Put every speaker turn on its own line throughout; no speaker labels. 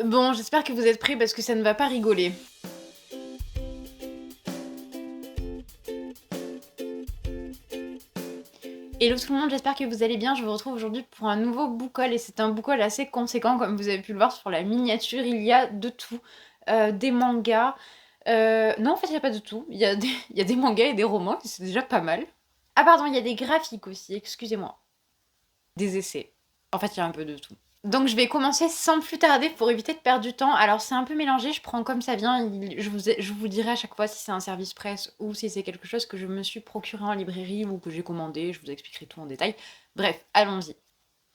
Bon, j'espère que vous êtes prêts parce que ça ne va pas rigoler. Hello tout le monde, j'espère que vous allez bien. Je vous retrouve aujourd'hui pour un nouveau book haul et c'est un book haul assez conséquent comme vous avez pu le voir sur la miniature. Il y a de tout, des mangas. Non, en fait, il n'y a pas de tout. Il y a des mangas et des romans, et c'est déjà pas mal. Ah pardon, il y a des graphiques aussi, excusez-moi. Des essais. En fait, il y a un peu de tout. Donc je vais commencer sans plus tarder pour éviter de perdre du temps. Alors c'est un peu mélangé, je prends comme ça vient. Je vous dirai à chaque fois si c'est un service presse ou si c'est quelque chose que je me suis procuré en librairie ou que j'ai commandé. Je vous expliquerai tout en détail. Bref, allons-y.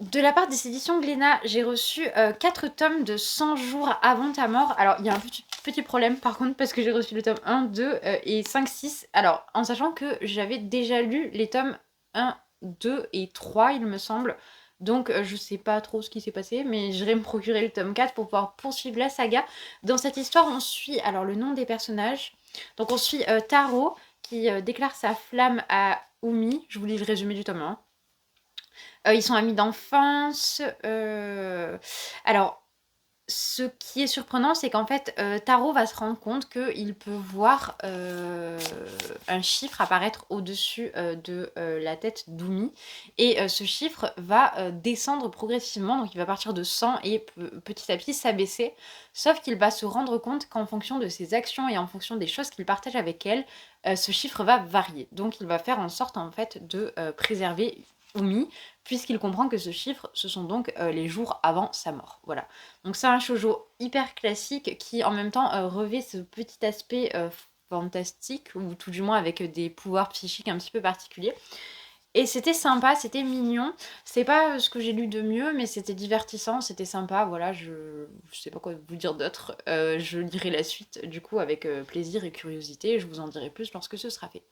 De la part des éditions Glénat, j'ai reçu 4 tomes de 100 jours avant ta mort. Alors, il y a un petit problème par contre, parce que j'ai reçu le tome 1, 2 et 5, 6. Alors, en sachant que j'avais déjà lu les tomes 1, 2 et 3, il me semble. Donc, je sais pas trop ce qui s'est passé, mais j'irai me procurer le tome 4 pour pouvoir poursuivre la saga. Dans cette histoire, on suit alors le nom des personnages. Donc, on suit Taro qui déclare sa flamme à Umi. Je vous lis le résumé du tome 1. Ils sont amis d'enfance. Alors, ce qui est surprenant, c'est qu'en fait, Taro va se rendre compte qu'il peut voir un chiffre apparaître au-dessus de la tête d'Umi. Et ce chiffre va descendre progressivement, donc il va partir de 100 et petit à petit s'abaisser. Sauf qu'il va se rendre compte qu'en fonction de ses actions et en fonction des choses qu'il partage avec elle, ce chiffre va varier. Donc il va faire en sorte en fait de préserver Umi, puisqu'il comprend que ce chiffre, ce sont donc les jours avant sa mort. Voilà. Donc c'est un shoujo hyper classique qui en même temps revêt ce petit aspect fantastique, ou tout du moins avec des pouvoirs psychiques un petit peu particuliers. Et c'était sympa, c'était mignon. C'est pas ce que j'ai lu de mieux, mais c'était divertissant, c'était sympa. Voilà, je sais pas quoi vous dire d'autre. Je lirai la suite du coup avec plaisir et curiosité. Je vous en dirai plus lorsque ce sera fait.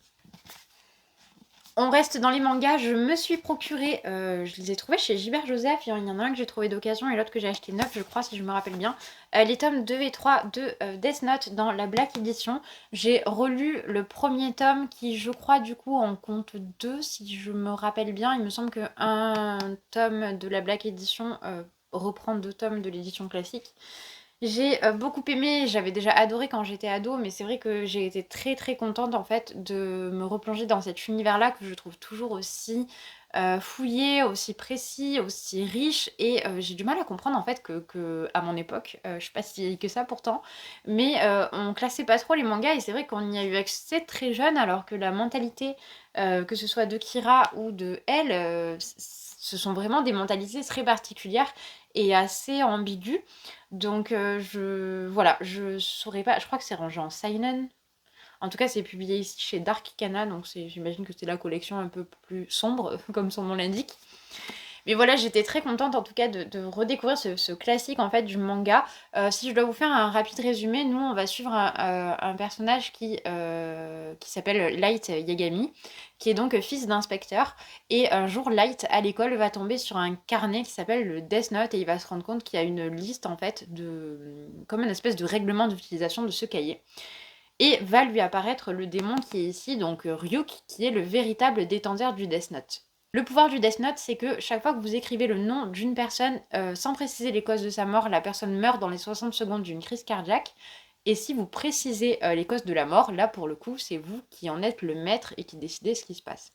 On reste dans les mangas, je me suis procuré, je les ai trouvés chez Gilbert Joseph, il y en a un que j'ai trouvé d'occasion et l'autre que j'ai acheté neuf, je crois, si je me rappelle bien. Les tomes 2 et 3 de Death Note dans la Black Edition. J'ai relu le premier tome qui, je crois, du coup, en compte 2, si je me rappelle bien. Il me semble qu'un tome de la Black Edition reprend 2 tomes de l'édition classique. J'ai beaucoup aimé, j'avais déjà adoré quand j'étais ado, mais c'est vrai que j'ai été très très contente en fait de me replonger dans cet univers-là que je trouve toujours aussi fouillé, aussi précis, aussi riche, et j'ai du mal à comprendre en fait que à mon époque, je suis pas si vieille que ça pourtant, mais on classait pas trop les mangas et c'est vrai qu'on y a eu accès très jeune alors que la mentalité, que ce soit de Kira ou de elle, ce sont vraiment des mentalités très particulières et assez ambiguës. Donc voilà, je saurais pas, je crois que c'est rangé en seinen. En tout cas, c'est publié ici chez Dark Kana, donc j'imagine que c'est la collection un peu plus sombre, comme son nom l'indique. Mais voilà, j'étais très contente en tout cas de redécouvrir ce classique en fait du manga. Si je dois vous faire un rapide résumé, nous on va suivre un personnage qui s'appelle Light Yagami, qui est donc fils d'inspecteur. Et un jour, Light à l'école va tomber sur un carnet qui s'appelle le Death Note et il va se rendre compte qu'il y a une liste en fait comme une espèce de règlement d'utilisation de ce cahier. Et va lui apparaître le démon qui est ici, donc Ryuk, qui est le véritable détenteur du Death Note. Le pouvoir du Death Note, c'est que chaque fois que vous écrivez le nom d'une personne, sans préciser les causes de sa mort, la personne meurt dans les 60 secondes d'une crise cardiaque. Et si vous précisez les causes de la mort, là pour le coup, c'est vous qui en êtes le maître et qui décidez ce qui se passe.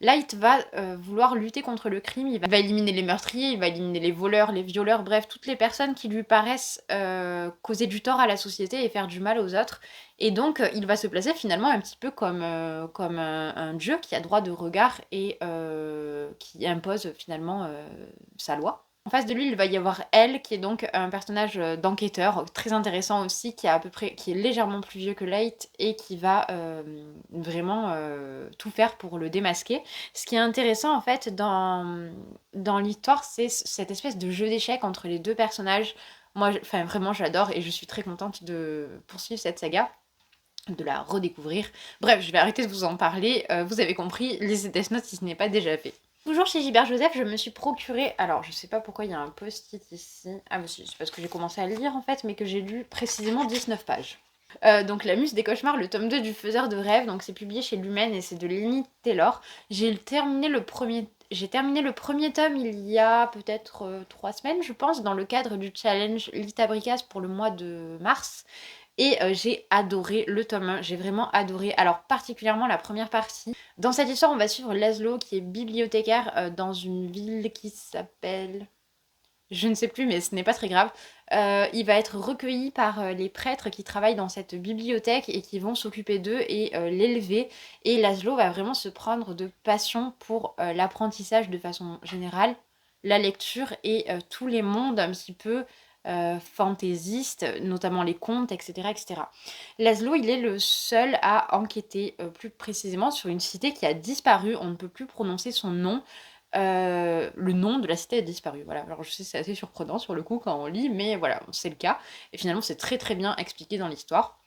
Light va vouloir lutter contre le crime, il va éliminer les meurtriers, il va éliminer les voleurs, les violeurs, bref, toutes les personnes qui lui paraissent causer du tort à la société et faire du mal aux autres. Et donc, il va se placer finalement un petit peu comme un dieu qui a droit de regard et qui impose finalement sa loi. En face de lui, il va y avoir elle, qui est donc un personnage d'enquêteur très intéressant aussi, qui est légèrement plus vieux que Light et qui va vraiment tout faire pour le démasquer. Ce qui est intéressant en fait dans l'histoire, c'est cette espèce de jeu d'échecs entre les deux personnages. Moi, enfin vraiment, j'adore et je suis très contente de poursuivre cette saga, de la redécouvrir. Bref, je vais arrêter de vous en parler. Vous avez compris, lisez Death Note si ce n'est pas déjà fait. Toujours chez Gilbert Joseph, je me suis procuré. Alors, je sais pas pourquoi il y a un post-it ici. Ah, mais c'est parce que j'ai commencé à le lire en fait, mais que j'ai lu précisément 19 pages. Donc La Muse des Cauchemars, le tome 2 du Faiseur de Rêves, donc c'est publié chez Lumen et c'est de Lenny Taylor. J'ai terminé le premier j'ai terminé le premier tome il y a peut-être 3 semaines, je pense, dans le cadre du challenge Litabricas pour le mois de mars. Et j'ai adoré le tome 1, j'ai vraiment adoré. Alors particulièrement la première partie. Dans cette histoire, on va suivre Laszlo qui est bibliothécaire dans une ville qui s'appelle... Je ne sais plus, mais ce n'est pas très grave. Il va être recueilli par les prêtres qui travaillent dans cette bibliothèque et qui vont s'occuper d'eux et l'élever. Et Laszlo va vraiment se prendre de passion pour l'apprentissage de façon générale, la lecture et tous les mondes un petit peu fantaisistes, notamment les contes, etc., etc. Laszlo, il est le seul à enquêter plus précisément sur une cité qui a disparu. On ne peut plus prononcer son nom. Le nom de la cité a disparu. Voilà. Alors je sais, c'est assez surprenant sur le coup quand on lit, mais voilà, c'est le cas. Et finalement, c'est très très bien expliqué dans l'histoire.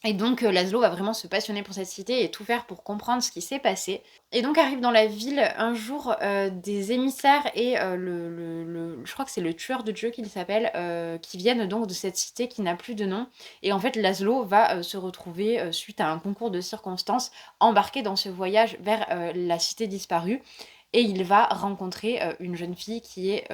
Et donc Laszlo va vraiment se passionner pour cette cité et tout faire pour comprendre ce qui s'est passé. Et donc arrive dans la ville un jour des émissaires et je crois que c'est le tueur de Dieu qu'il s'appelle, qui viennent donc de cette cité qui n'a plus de nom. Et en fait Laszlo va se retrouver, suite à un concours de circonstances, embarqué dans ce voyage vers la cité disparue. Et il va rencontrer une jeune fille qui est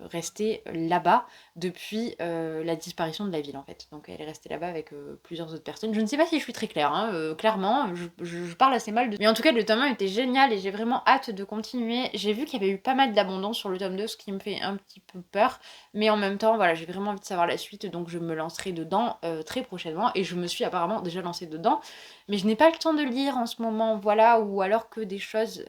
restée là-bas depuis la disparition de la ville en fait. Donc elle est restée là-bas avec plusieurs autres personnes. Je ne sais pas si je suis très claire, hein, clairement, je parle assez mal de... Mais en tout cas le tome 1 était génial et j'ai vraiment hâte de continuer. J'ai vu qu'il y avait eu pas mal d'abondance sur le tome 2, ce qui me fait un petit peu peur. Mais en même temps, voilà, j'ai vraiment envie de savoir la suite, donc je me lancerai dedans très prochainement. Et je me suis apparemment déjà lancée dedans. Mais je n'ai pas le temps de lire en ce moment, voilà, ou alors que des choses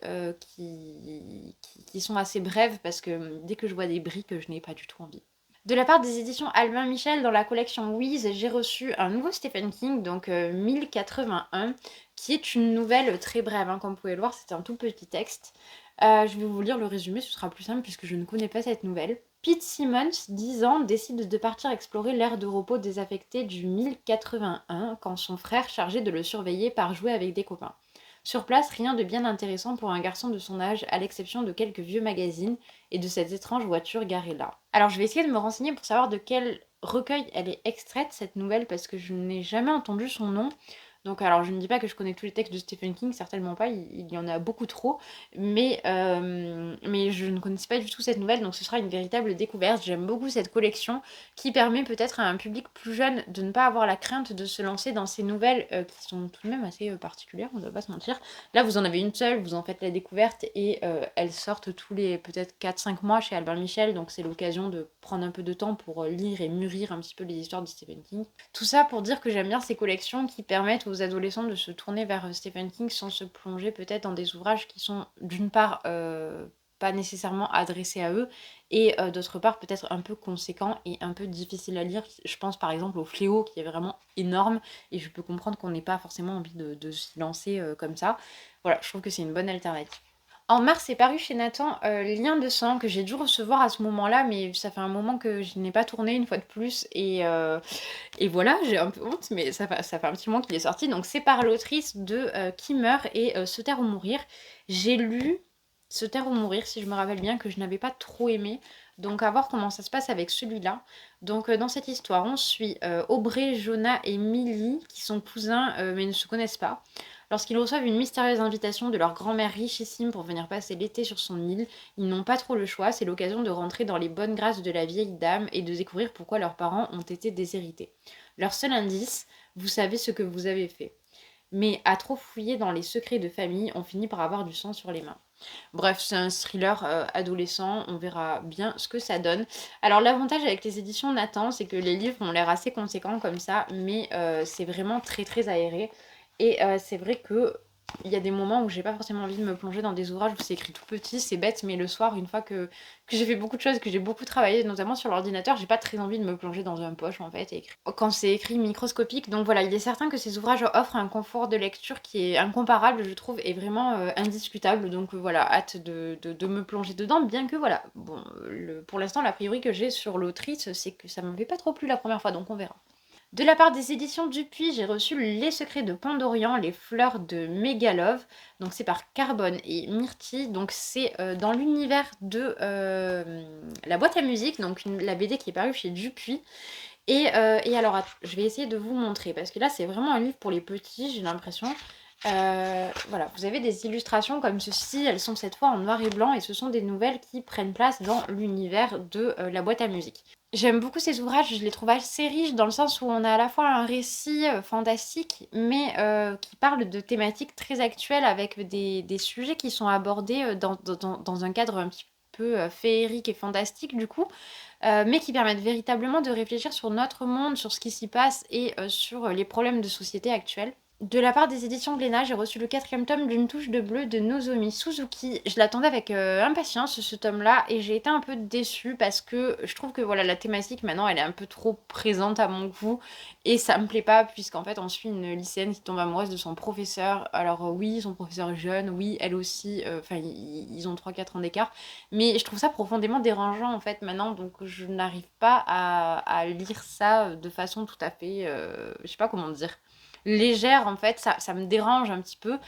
qui sont assez brèves, parce que dès que je vois des briques, je n'ai pas du tout envie. De la part des éditions Albin Michel, dans la collection Wiz, j'ai reçu un nouveau Stephen King, donc 1081, qui est une nouvelle très brève, hein, comme vous pouvez le voir, c'est un tout petit texte. Je vais vous lire le résumé, ce sera plus simple puisque je ne connais pas cette nouvelle. Pete Simmons, 10 ans, décide de partir explorer l'aire de repos désaffectée du 1081 quand son frère, chargé de le surveiller, part jouer avec des copains. Sur place, rien de bien intéressant pour un garçon de son âge, à l'exception de quelques vieux magazines et de cette étrange voiture garée là. Alors je vais essayer de me renseigner pour savoir de quel recueil elle est extraite, cette nouvelle, parce que je n'ai jamais entendu son nom. Donc alors je ne dis pas que je connais tous les textes de Stephen King, certainement pas, il y en a beaucoup trop, mais je ne connaissais pas du tout cette nouvelle, donc ce sera une véritable découverte. J'aime beaucoup cette collection qui permet peut-être à un public plus jeune de ne pas avoir la crainte de se lancer dans ces nouvelles qui sont tout de même assez particulières, on ne va pas se mentir. Là vous en avez une seule, vous en faites la découverte et elles sortent tous les peut-être 4-5 mois chez Albin Michel, donc c'est l'occasion de prendre un peu de temps pour lire et mûrir un petit peu les histoires de Stephen King. Tout ça pour dire que j'aime bien ces collections qui permettent aux adolescents de se tourner vers Stephen King sans se plonger peut-être dans des ouvrages qui sont d'une part pas nécessairement adressés à eux et d'autre part peut-être un peu conséquents et un peu difficiles à lire. Je pense par exemple au Fléau qui est vraiment énorme et je peux comprendre qu'on n'ait pas forcément envie de s'y lancer comme ça. Voilà, je trouve que c'est une bonne alternative. En mars est paru chez Nathan Lien de sang que j'ai dû recevoir à ce moment-là, mais ça fait un moment que je n'ai pas tourné une fois de plus et voilà, j'ai un peu honte, mais ça fait un petit moment qu'il est sorti. Donc c'est par l'autrice de Qui meurt et Se taire ou mourir. J'ai lu Se taire ou mourir, si je me rappelle bien, que je n'avais pas trop aimé. Donc à voir comment ça se passe avec celui-là. Donc dans cette histoire, on suit Aubrey, Jonah et Millie, qui sont cousins mais ne se connaissent pas. Lorsqu'ils reçoivent une mystérieuse invitation de leur grand-mère richissime pour venir passer l'été sur son île, ils n'ont pas trop le choix, c'est l'occasion de rentrer dans les bonnes grâces de la vieille dame et de découvrir pourquoi leurs parents ont été déshérités. Leur seul indice, vous savez ce que vous avez fait. Mais à trop fouiller dans les secrets de famille, on finit par avoir du sang sur les mains. Bref, c'est un thriller adolescent, on verra bien ce que ça donne. Alors l'avantage avec les éditions Nathan, c'est que les livres ont l'air assez conséquents comme ça, mais c'est vraiment très très aéré. Et c'est vrai que il y a des moments où j'ai pas forcément envie de me plonger dans des ouvrages où c'est écrit tout petit, c'est bête, mais le soir, une fois que j'ai fait beaucoup de choses, que j'ai beaucoup travaillé, notamment sur l'ordinateur, j'ai pas très envie de me plonger dans un poche en fait, et quand c'est écrit microscopique. Donc voilà, il est certain que ces ouvrages offrent un confort de lecture qui est incomparable, je trouve, et vraiment indiscutable. Donc voilà, hâte de me plonger dedans, bien que voilà, bon, pour l'instant, l'a priori que j'ai sur l'autrice, c'est que ça m'avait pas trop plu la première fois, donc on verra. De la part des éditions Dupuis, j'ai reçu Les Secrets de Pont d'Orient, les fleurs de Megalove. Donc c'est par Carbone et Myrtille. Donc c'est dans l'univers de la boîte à musique, donc la BD qui est parue chez Dupuis. Et alors, je vais essayer de vous montrer, parce que là c'est vraiment un livre pour les petits, j'ai l'impression. Voilà, vous avez des illustrations comme ceci, elles sont cette fois en noir et blanc et ce sont des nouvelles qui prennent place dans l'univers de la boîte à musique. J'aime beaucoup ces ouvrages, je les trouve assez riches dans le sens où on a à la fois un récit fantastique, mais qui parle de thématiques très actuelles avec des sujets qui sont abordés dans un cadre un petit peu féerique et fantastique du coup, mais qui permettent véritablement de réfléchir sur notre monde, sur ce qui s'y passe et sur les problèmes de société actuels. De la part des éditions Glénat, j'ai reçu le 4e tome d'une touche de bleu de Nozomi Suzuki. Je l'attendais avec impatience ce tome-là et j'ai été un peu déçue parce que je trouve que voilà la thématique maintenant elle est un peu trop présente à mon goût et ça me plaît pas puisqu'en fait on suit une lycéenne qui tombe amoureuse de son professeur. Alors oui, son professeur est jeune, oui, elle aussi, enfin ils ont 3-4 ans d'écart, mais je trouve ça profondément dérangeant en fait maintenant donc je n'arrive pas à lire ça de façon tout à fait, je sais pas comment dire légère en fait, ça me dérange un petit peu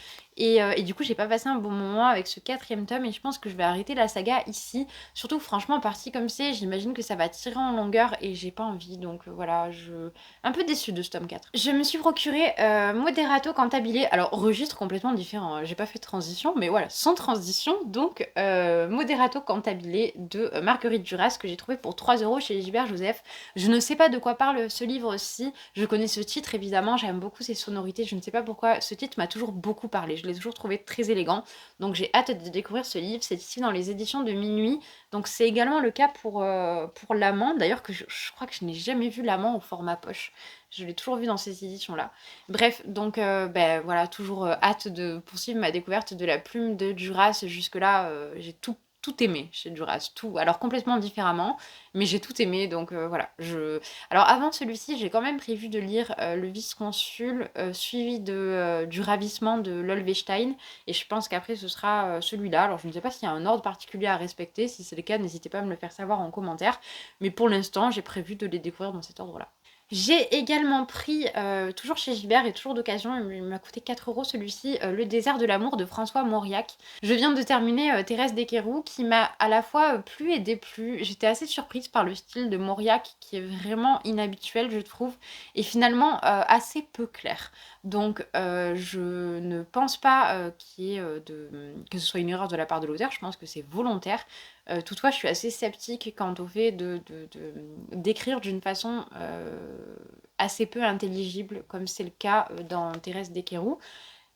et du coup j'ai pas passé un bon moment avec ce 4e tome et je pense que je vais arrêter la saga ici, surtout franchement partie comme c'est, j'imagine que ça va tirer en longueur et j'ai pas envie donc voilà, un peu déçue de ce tome 4. Je me suis procuré Moderato Cantabile, alors registre complètement différent, hein. J'ai pas fait de transition mais voilà, sans transition donc Moderato Cantabile de Marguerite Duras que j'ai trouvé pour 3 € chez Gilbert Joseph. Je ne sais pas de quoi parle ce livre-ci, je connais ce titre évidemment, j'aime beaucoup ses sonorités, je ne sais pas pourquoi, ce titre m'a toujours beaucoup parlé, je l'ai toujours trouvé très élégant, donc j'ai hâte de découvrir ce livre, c'est ici dans les éditions de Minuit, donc c'est également le cas pour L'Amant, d'ailleurs que je crois que je n'ai jamais vu L'Amant au format poche, je l'ai toujours vu dans ces éditions-là. Bref, donc ben voilà, toujours hâte de poursuivre ma découverte de la plume de Duras, jusque-là j'ai tout aimé chez Duras, tout, alors complètement différemment, mais j'ai tout aimé, donc voilà. Alors avant celui-ci, j'ai quand même prévu de lire Le Vice-Consul, suivi du Ravissement de Lolvestein, et je pense qu'après ce sera celui-là. Alors je ne sais pas s'il y a un ordre particulier à respecter, si c'est le cas, n'hésitez pas à me le faire savoir en commentaire, mais pour l'instant, j'ai prévu de les découvrir dans cet ordre-là. J'ai également pris, toujours chez Gilbert et toujours d'occasion, il m'a coûté 4 € celui-ci, Le Désert de l'amour de François Mauriac. Je viens de terminer Thérèse Desquerroux qui m'a à la fois plu et déplu. J'étais assez surprise par le style de Mauriac qui est vraiment inhabituel je trouve et finalement assez peu clair. Donc je ne pense pas que ce soit une erreur de la part de l'auteur, je pense que c'est volontaire. Toutefois, je suis assez sceptique quant au fait d'écrire d'une façon assez peu intelligible, comme c'est le cas dans Thérèse Desquerroux.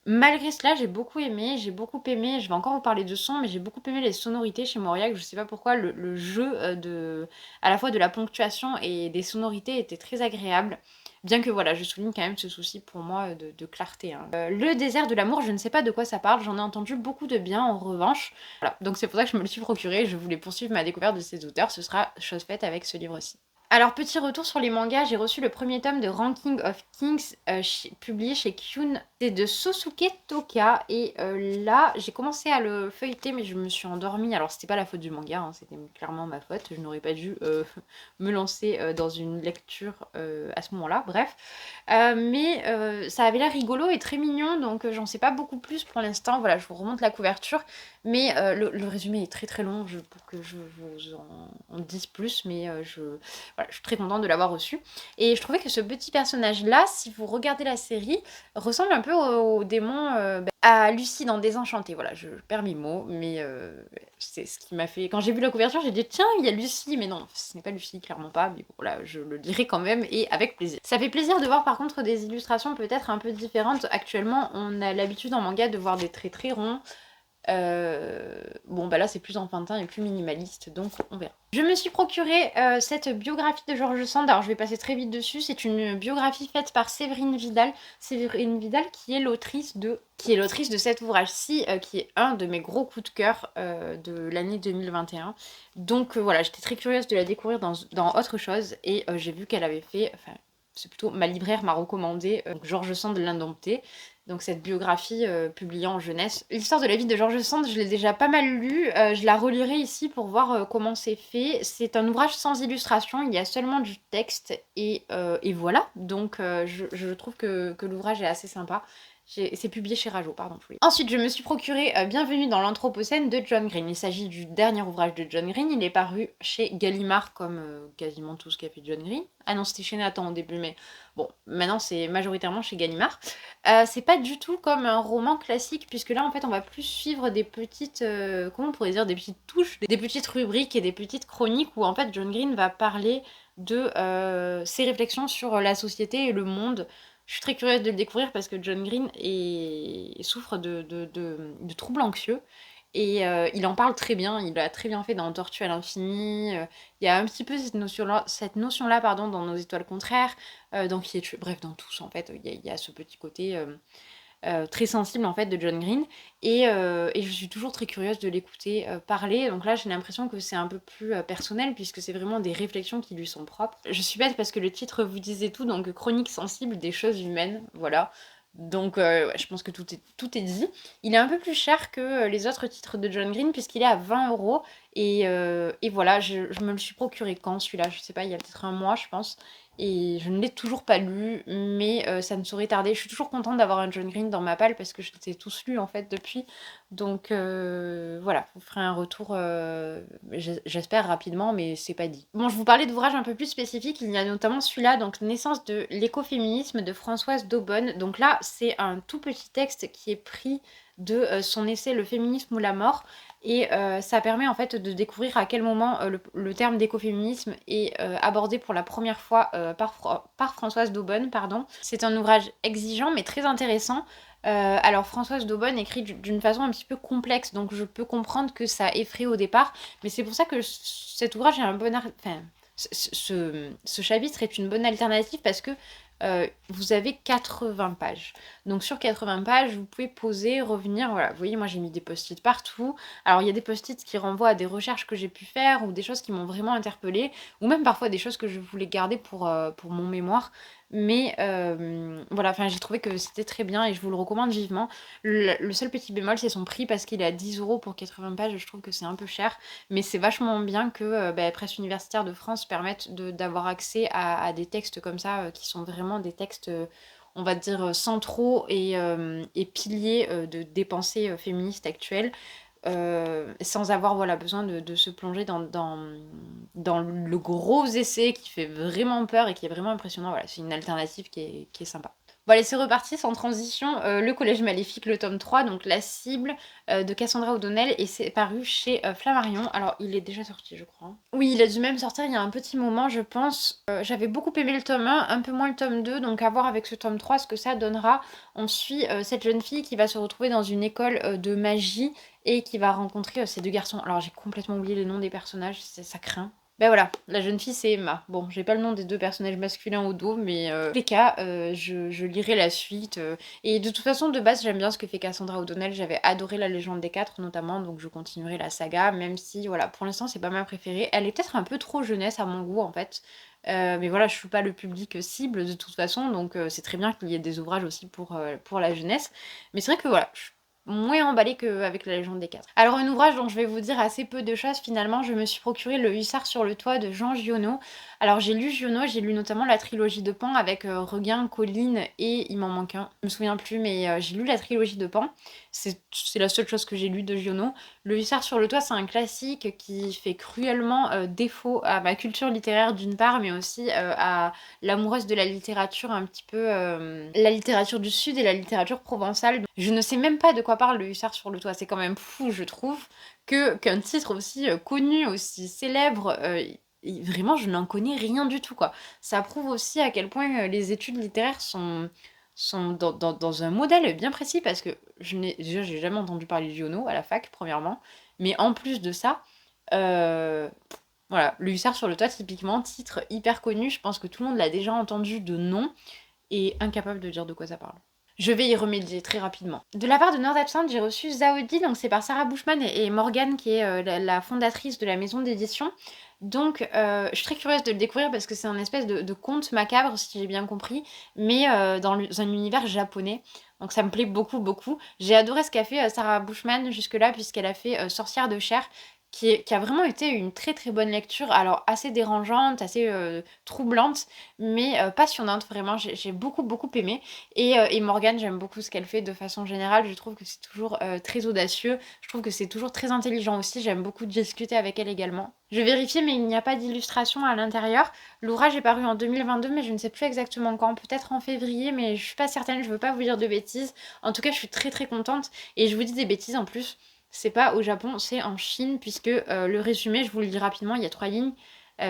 Malgré cela, j'ai beaucoup aimé, je vais encore vous parler de son, mais j'ai beaucoup aimé les sonorités chez Mauriac, je sais pas pourquoi, le jeu à la fois de la ponctuation et des sonorités était très agréable. Bien que voilà, je souligne quand même ce souci pour moi de clarté, hein. Le désert de l'amour, je ne sais pas de quoi ça parle, j'en ai entendu beaucoup de bien en revanche. Voilà, donc c'est pour ça que je me le suis procuré, je voulais poursuivre ma découverte de ces auteurs, ce sera chose faite avec ce livre-ci. Alors, petit retour sur les mangas, j'ai reçu le premier tome de Ranking of Kings, publié chez Kyun. C'est de Sosuke Toka, et là, j'ai commencé à le feuilleter, mais je me suis endormie. Alors, c'était pas la faute du manga, hein, c'était clairement ma faute. Je n'aurais pas dû me lancer dans une lecture à ce moment-là, bref. Mais ça avait l'air rigolo et très mignon, donc j'en sais pas beaucoup plus pour l'instant. Voilà, je vous remonte la couverture. Mais le résumé est très très long pour que je vous en dise plus, mais voilà, je suis très contente de l'avoir reçu. Et je trouvais que ce petit personnage-là, si vous regardez la série, ressemble un peu au démon, à Lucie dans Désenchantée. Voilà, je perds mes mots, mais c'est ce qui m'a fait... Quand j'ai vu la couverture, j'ai dit tiens, il y a Lucie, mais non, ce n'est pas Lucie, clairement pas, mais bon, voilà, je le dirai quand même, et avec plaisir. Ça fait plaisir de voir par contre des illustrations peut-être un peu différentes. Actuellement, on a l'habitude en manga de voir des traits très ronds, bon bah là c'est plus enfantin et plus minimaliste, donc on verra. Je me suis procuré cette biographie de George Sand, alors je vais passer très vite dessus, c'est une biographie faite par Séverine Vidal. Séverine Vidal qui est l'autrice de cet ouvrage-ci, qui est un de mes gros coups de cœur de l'année 2021. Donc voilà, j'étais très curieuse de la découvrir dans autre chose, et j'ai vu qu'elle avait fait, enfin c'est plutôt ma libraire m'a recommandé George Sand l'Indompté, donc cette biographie publiée en jeunesse. L'histoire de la vie de George Sand, je l'ai déjà pas mal lue, je la relirai ici pour voir comment c'est fait. C'est un ouvrage sans illustration, il y a seulement du texte et voilà, donc je trouve que l'ouvrage est assez sympa. C'est publié chez Rajo, pardon. Oui. Ensuite, je me suis procuré Bienvenue dans l'Anthropocène de John Green. Il s'agit du dernier ouvrage de John Green. Il est paru chez Gallimard, comme quasiment tout ce qu'a fait John Green. Ah non, c'était chez Nathan au début, mais bon, maintenant c'est majoritairement chez Gallimard. C'est pas du tout comme un roman classique, puisque là, en fait, on va plus suivre des petites, comment on pourrait dire, des petites touches, des petites rubriques et des petites chroniques où, en fait, John Green va parler de ses réflexions sur la société et le monde. Je suis très curieuse de le découvrir parce que John Green souffre de troubles anxieux. Et il en parle très bien, il l'a très bien fait dans Tortue à l'infini. Il y a un petit peu cette notion-là pardon, dans Nos étoiles contraires, dans Qui es-tu, bref, dans tous en fait, il y a ce petit côté très sensible en fait de John Green et je suis toujours très curieuse de l'écouter parler. Donc là j'ai l'impression que c'est un peu plus personnel puisque c'est vraiment des réflexions qui lui sont propres. Je suis bête parce que le titre vous disait tout, donc chronique sensible des choses humaines, voilà. Donc ouais, je pense que tout est dit. Il est un peu plus cher que les autres titres de John Green puisqu'il est à 20 € et voilà, je me le suis procuré quand celui-là, je sais pas, il y a peut-être un mois je pense. Et je ne l'ai toujours pas lu, mais ça ne saurait tarder. Je suis toujours contente d'avoir un John Green dans ma palle parce que je les ai tous lus en fait depuis. Donc voilà, je vous ferai un retour, j'espère rapidement, mais c'est pas dit. Bon, je vous parlais d'ouvrages un peu plus spécifiques. Il y a notamment celui-là, donc Naissance de l'écoféminisme de Françoise Daubonne. Donc là, c'est un tout petit texte qui est pris de son essai Le féminisme ou la mort. Et ça permet en fait de découvrir à quel moment le terme d'écoféminisme est abordé pour la première fois par Françoise Daubonne. Pardon. C'est un ouvrage exigeant mais très intéressant. Alors Françoise Daubonne écrit d'une façon un petit peu complexe, donc je peux comprendre que ça effraie au départ, mais c'est pour ça que cet ouvrage est un bon... Enfin, ce chapitre est une bonne alternative parce que vous avez 80 pages. Donc sur 80 pages, vous pouvez poser, revenir, voilà. Vous voyez, moi j'ai mis des post-it partout. Alors il y a des post-it qui renvoient à des recherches que j'ai pu faire ou des choses qui m'ont vraiment interpellée, ou même parfois des choses que je voulais garder pour mon mémoire. Mais voilà, enfin j'ai trouvé que c'était très bien et je vous le recommande vivement. Le seul petit bémol, c'est son prix parce qu'il est à 10 € pour 80 pages. Je trouve que c'est un peu cher, mais c'est vachement bien que Presse universitaire de France permette d'avoir accès à des textes comme ça qui sont vraiment des textes, on va dire, centraux et piliers des pensées féministes actuelles. Sans avoir voilà, besoin de se plonger dans le gros essai qui fait vraiment peur et qui est vraiment impressionnant. Voilà, c'est une alternative qui est sympa. Bon allez, c'est reparti, sans transition, Le Collège Maléfique, le tome 3, donc La cible de Cassandra O'Donnell, et c'est paru chez Flammarion. Alors, il est déjà sorti, je crois. Oui, il a dû même sortir il y a un petit moment, je pense. J'avais beaucoup aimé le tome 1, un peu moins le tome 2, donc à voir avec ce tome 3 ce que ça donnera. On suit cette jeune fille qui va se retrouver dans une école de magie et qui va rencontrer ces deux garçons. Alors, j'ai complètement oublié les noms des personnages, ça craint. Ben voilà, la jeune fille c'est Emma. Bon, j'ai pas le nom des deux personnages masculins au dos, mais en tous les cas, je lirai la suite. Et de toute façon, de base, j'aime bien ce que fait Cassandra O'Donnell. J'avais adoré La Légende des Quatre notamment, donc je continuerai la saga, même si, voilà, pour l'instant, c'est pas ma préférée. Elle est peut-être un peu trop jeunesse à mon goût en fait. Mais voilà, je suis pas le public cible de toute façon, donc c'est très bien qu'il y ait des ouvrages aussi pour la jeunesse. Mais c'est vrai que voilà, je suis moins emballée qu'avec La Légende des Quatre. Alors un ouvrage dont je vais vous dire assez peu de choses finalement, je me suis procuré Le Hussard sur le toit de Jean Giono. Alors j'ai lu Giono, j'ai lu notamment la trilogie de Pan avec Regain, Colline et il m'en manque un, je me souviens plus, mais j'ai lu la trilogie de Pan. C'est la seule chose que j'ai lue de Giono. Le Hussard sur le toit, c'est un classique qui fait cruellement défaut à ma culture littéraire d'une part, mais aussi à l'amoureuse de la littérature un petit peu, la littérature du Sud et la littérature provençale. Je ne sais même pas de quoi parle Le Hussard sur le toit. C'est quand même fou, je trouve, qu'un titre aussi connu, aussi célèbre, vraiment, je n'en connais rien du tout, quoi. Ça prouve aussi à quel point les études littéraires sont dans un modèle bien précis, parce que déjà, j'ai jamais entendu parler de Giono à la fac, premièrement. Mais en plus de ça, voilà, Le Hussard sur le toit, typiquement, titre hyper connu. Je pense que tout le monde l'a déjà entendu de nom et incapable de dire de quoi ça parle. Je vais y remédier très rapidement. De la part de Nord Absinthe, j'ai reçu Zaodi, donc c'est par Sarah Bushman et Morgane qui est la fondatrice de la maison d'édition. Donc je suis très curieuse de le découvrir parce que c'est un espèce de conte macabre, si j'ai bien compris, mais dans un univers japonais. Donc ça me plaît beaucoup, beaucoup. J'ai adoré ce qu'a fait Sarah Bushman jusque-là, puisqu'elle a fait Sorcière de chair, qui a vraiment été une très, très bonne lecture. Alors assez dérangeante, assez, troublante, mais passionnante vraiment. J'ai beaucoup, beaucoup aimé et Morgane, j'aime beaucoup ce qu'elle fait de façon générale. Je trouve que c'est toujours, très audacieux. Je trouve que c'est toujours très intelligent aussi. J'aime beaucoup discuter avec elle également. Je vais vérifier, mais il n'y a pas d'illustration à l'intérieur. L'ouvrage est paru en 2022, mais je ne sais plus exactement quand. Peut-être en février, mais je suis pas certaine, je veux pas vous dire de bêtises. En tout cas, je suis très, très contente et je vous dis des bêtises en plus. C'est pas au Japon, c'est en Chine, puisque le résumé, je vous le lis rapidement, il y a 3 lignes.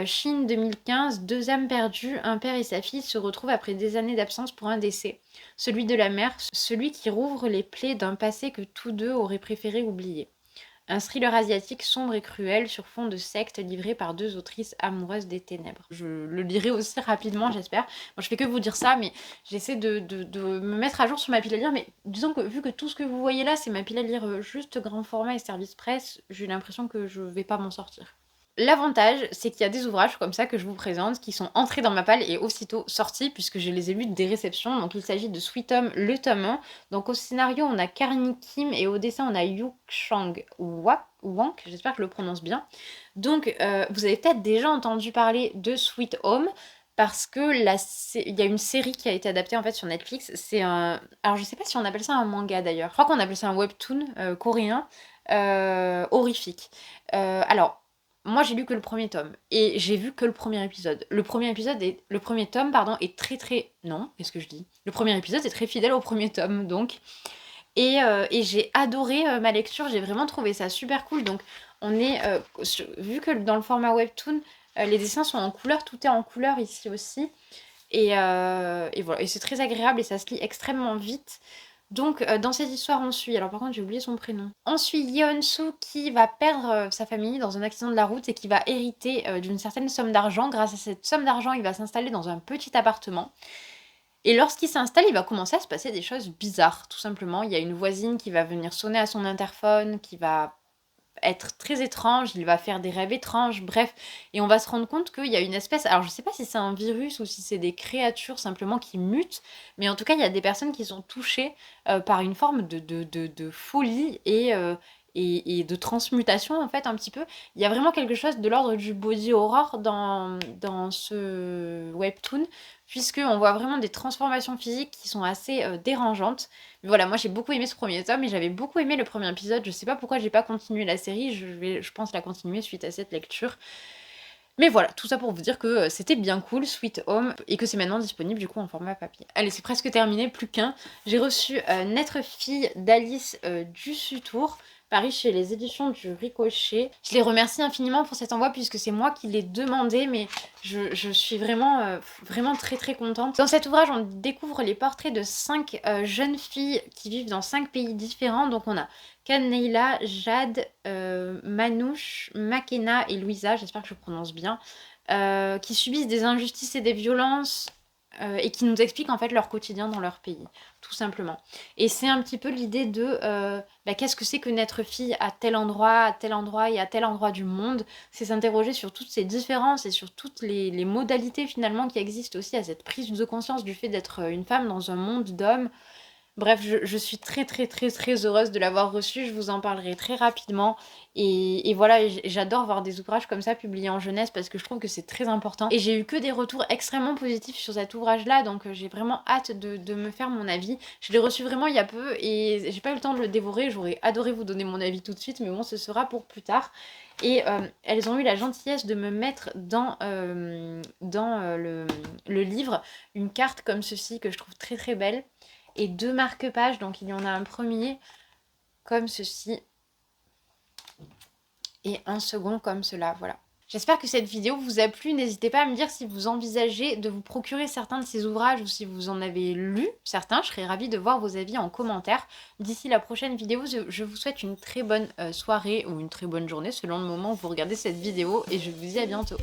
Chine 2015, 2 âmes perdues, un père et sa fille se retrouvent après des années d'absence pour un décès. Celui de la mère, celui qui rouvre les plaies d'un passé que tous deux auraient préféré oublier. Un thriller asiatique sombre et cruel sur fond de secte livré par 2 autrices amoureuses des ténèbres. Je le lirai aussi rapidement, j'espère. Moi, je fais que vous dire ça, mais j'essaie de me mettre à jour sur ma pile à lire. Mais disons que vu que tout ce que vous voyez là, c'est ma pile à lire juste grand format et service presse, j'ai l'impression que je vais pas m'en sortir. L'avantage, c'est qu'il y a des ouvrages comme ça que je vous présente qui sont entrés dans ma palle et aussitôt sortis puisque je les ai lus des réceptions. Donc il s'agit de Sweet Home, le tome 1. Donc au scénario, on a Karini Kim et au dessin, on a Yu Chang Wank, j'espère que je le prononce bien. Donc vous avez peut-être déjà entendu parler de Sweet Home parce que il y a une série qui a été adaptée en fait sur Netflix. C'est un... Alors je sais pas si on appelle ça un manga d'ailleurs. Je crois qu'on appelle ça un webtoon coréen horrifique. Alors moi, j'ai lu que le premier tome et j'ai vu que le premier épisode. Le premier tome, pardon, est très très non, qu'est-ce que je dis? Le premier épisode est très fidèle au premier tome, donc et j'ai adoré ma lecture. J'ai vraiment trouvé ça super cool. Donc on est vu que dans le format webtoon, les dessins sont en couleur, tout est en couleur ici aussi. Et voilà, et c'est très agréable et ça se lit extrêmement vite. Donc dans cette histoire on suit, alors par contre j'ai oublié son prénom. On suit Yeon-soo qui va perdre sa famille dans un accident de la route et qui va hériter d'une certaine somme d'argent. Grâce à cette somme d'argent, il va s'installer dans un petit appartement. Et lorsqu'il s'installe, il va commencer à se passer des choses bizarres, tout simplement. Il y a une voisine qui va venir sonner à son interphone, qui va être très étrange, il va faire des rêves étranges, bref. Et on va se rendre compte qu'il y a une espèce... Alors je sais pas si c'est un virus ou si c'est des créatures simplement qui mutent, mais en tout cas il y a des personnes qui sont touchées par une forme de folie et de transmutation en fait un petit peu. Il y a vraiment quelque chose de l'ordre du body horror dans ce webtoon, puisqu'on voit vraiment des transformations physiques qui sont assez dérangeantes. Mais voilà, moi j'ai beaucoup aimé ce premier tome et j'avais beaucoup aimé le premier épisode. Je sais pas pourquoi j'ai pas continué la série, je pense la continuer suite à cette lecture. Mais voilà, tout ça pour vous dire que c'était bien cool, Sweet Home, et que c'est maintenant disponible du coup en format papier. Allez, c'est presque terminé, plus qu'un. J'ai reçu Naître fille d'Alice Dussutour, paru chez les éditions du Ricochet. Je les remercie infiniment pour cet envoi puisque c'est moi qui l'ai demandé, mais je suis vraiment, vraiment très très contente. Dans cet ouvrage, on découvre les portraits de 5 jeunes filles qui vivent dans 5 pays différents. Donc on a Kaneila, Jade, Manouche, Makena et Louisa, j'espère que je prononce bien, qui subissent des injustices et des violences et qui nous expliquent en fait leur quotidien dans leur pays, tout simplement. Et c'est un petit peu l'idée de qu'est-ce que c'est que naître fille à tel endroit et à tel endroit du monde. C'est s'interroger sur toutes ces différences et sur toutes les modalités finalement qui existent aussi à cette prise de conscience du fait d'être une femme dans un monde d'hommes. Bref, je suis très très très très heureuse de l'avoir reçu, je vous en parlerai très rapidement. Et voilà, j'adore voir des ouvrages comme ça publiés en jeunesse parce que je trouve que c'est très important. Et j'ai eu que des retours extrêmement positifs sur cet ouvrage-là, donc j'ai vraiment hâte de me faire mon avis. Je l'ai reçu vraiment il y a peu et j'ai pas eu le temps de le dévorer, j'aurais adoré vous donner mon avis tout de suite, mais bon, ce sera pour plus tard. Et elles ont eu la gentillesse de me mettre dans le livre une carte comme ceci que je trouve très très belle. Et 2 marque-pages, donc il y en a un premier comme ceci et un second comme cela, voilà. J'espère que cette vidéo vous a plu, n'hésitez pas à me dire si vous envisagez de vous procurer certains de ces ouvrages ou si vous en avez lu certains, je serais ravie de voir vos avis en commentaire. D'ici la prochaine vidéo, je vous souhaite une très bonne soirée ou une très bonne journée selon le moment où vous regardez cette vidéo et je vous dis à bientôt.